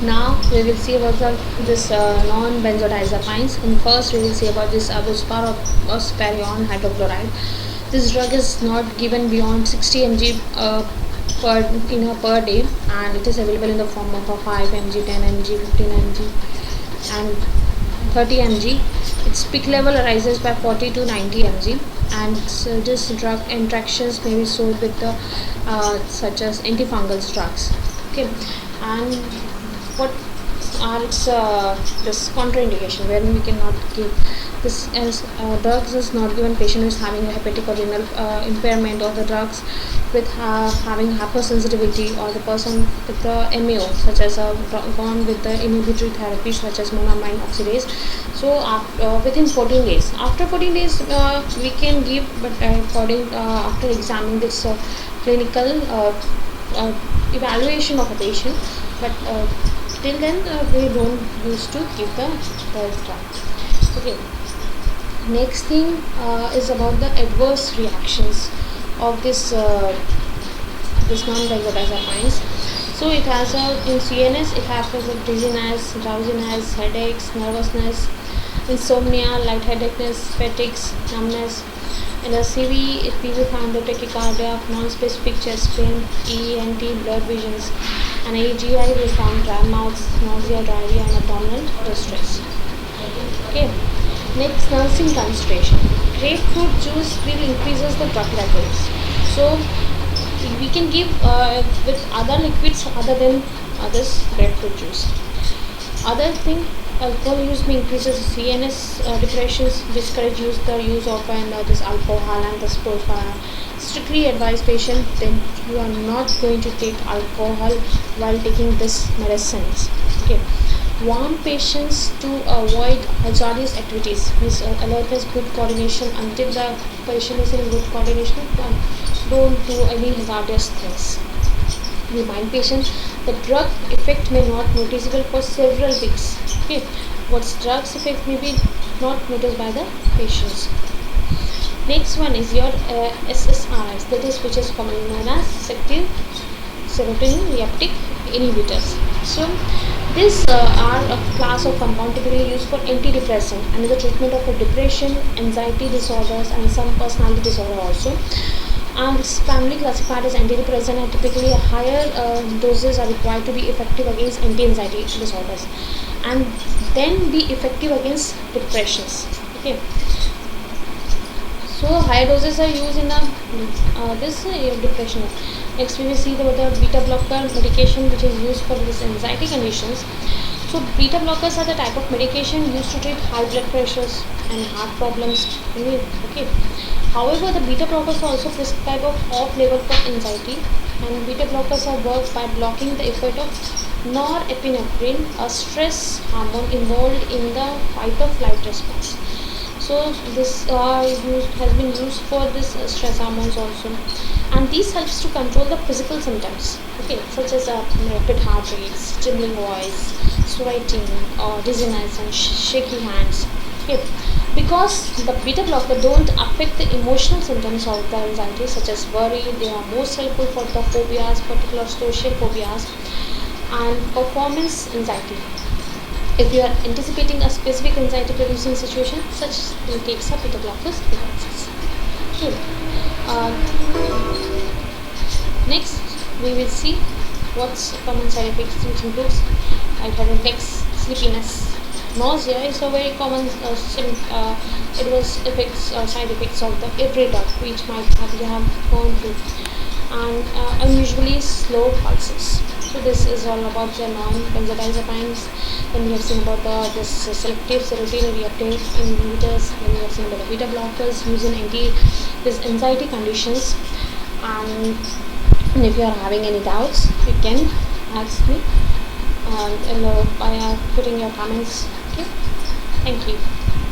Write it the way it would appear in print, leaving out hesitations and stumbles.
Now we will see about this non-benzodiazepines. In first, we will see about this buspirone hydrochloride. This drug is not given beyond 60 mg per day, and it is available in the form of a 5 mg, 10 mg, 15 mg, and 30 mg. Its peak level rises by 40 to 90 mg, and this drug interactions may be sold with the such as antifungal drugs. Okay, and what are its this contraindication wherein we cannot give this as drugs is not given patient who is having a hepatic or renal impairment, or the drugs with having hypersensitivity, or the person with the MAO such as gone with the inhibitory therapy such as monoamine oxidase. So within 14 days, after 14 days we can give, but after examining this clinical evaluation of a patient, but till then we don't used to give the drug. Okay, next thing is about the adverse reactions of this non-benzodiazepines. So it has in CNS, it has dizziness, drowsiness, headaches, nervousness, insomnia, lightheadedness, fatigues, numbness. In a CV, it will be found the tachycardia, non-specific chest pain, ENT, blurred visions. And AGI will found dry mouth, nausea, diarrhea, and abdominal distress. Okay. Next, nursing concentration. Grapefruit juice will increases the drug levels. So we can give with other liquids other than this grapefruit juice. Other thing, alcohol use may increases CNS depressions, discourage the use of this alcohol and this profile. Strictly advise patient then you are not going to take alcohol while taking this medicines. Okay. Warn patients to avoid hazardous activities. Means alertness, good coordination. Until the patient is in good coordination, don't do any hazardous things. Remind patient the drug effect may not noticeable for several weeks. Okay, what's drugs effect may be not noticed by the patients. Next one is your SSRIs, that is which is commonly known as selective serotonin reuptake inhibitors. So these are a class of compound typically used for antidepressant and in the treatment of depression, anxiety disorders, and some personality disorder also. And it's primarily classified as antidepressant, and typically higher doses are required to be effective against anti-anxiety disorders and then be effective against depressions. Okay, so higher doses are used in this depression. Next we will see the beta blocker medication which is used for this anxiety conditions. So beta blockers are the type of medication used to treat high blood pressures and heart problems. Okay. However, the beta blockers are also prescribed off-label for anxiety, and beta blockers are work by blocking the effect of norepinephrine, a stress hormone involved in the fight or flight response. So this has been used for this stress hormones also, and this helps to control the physical symptoms. Okay, such as rapid heart rates, trembling voice, sweating, or dizziness, and shaky hands. Okay, because the beta blocker don't affect the emotional symptoms of the anxiety, such as worry. They are most helpful for the phobias, particular social phobias, and performance anxiety. If you are anticipating a specific anxiety producing situation, such will take some beta blockers devices. Okay. Next we will see what's common side effects, which includes headaches, sleepiness, nausea is a very common side effects of the every drug which might have gone through, and unusually slow pulses. So this is all about the non-benzodiazepines. Then we have seen about this selective serotonin reuptake inhibitors. Then we have seen about the beta blockers used in this anxiety conditions. And if you are having any doubts, you can ask me by putting your comments. Okay, thank you.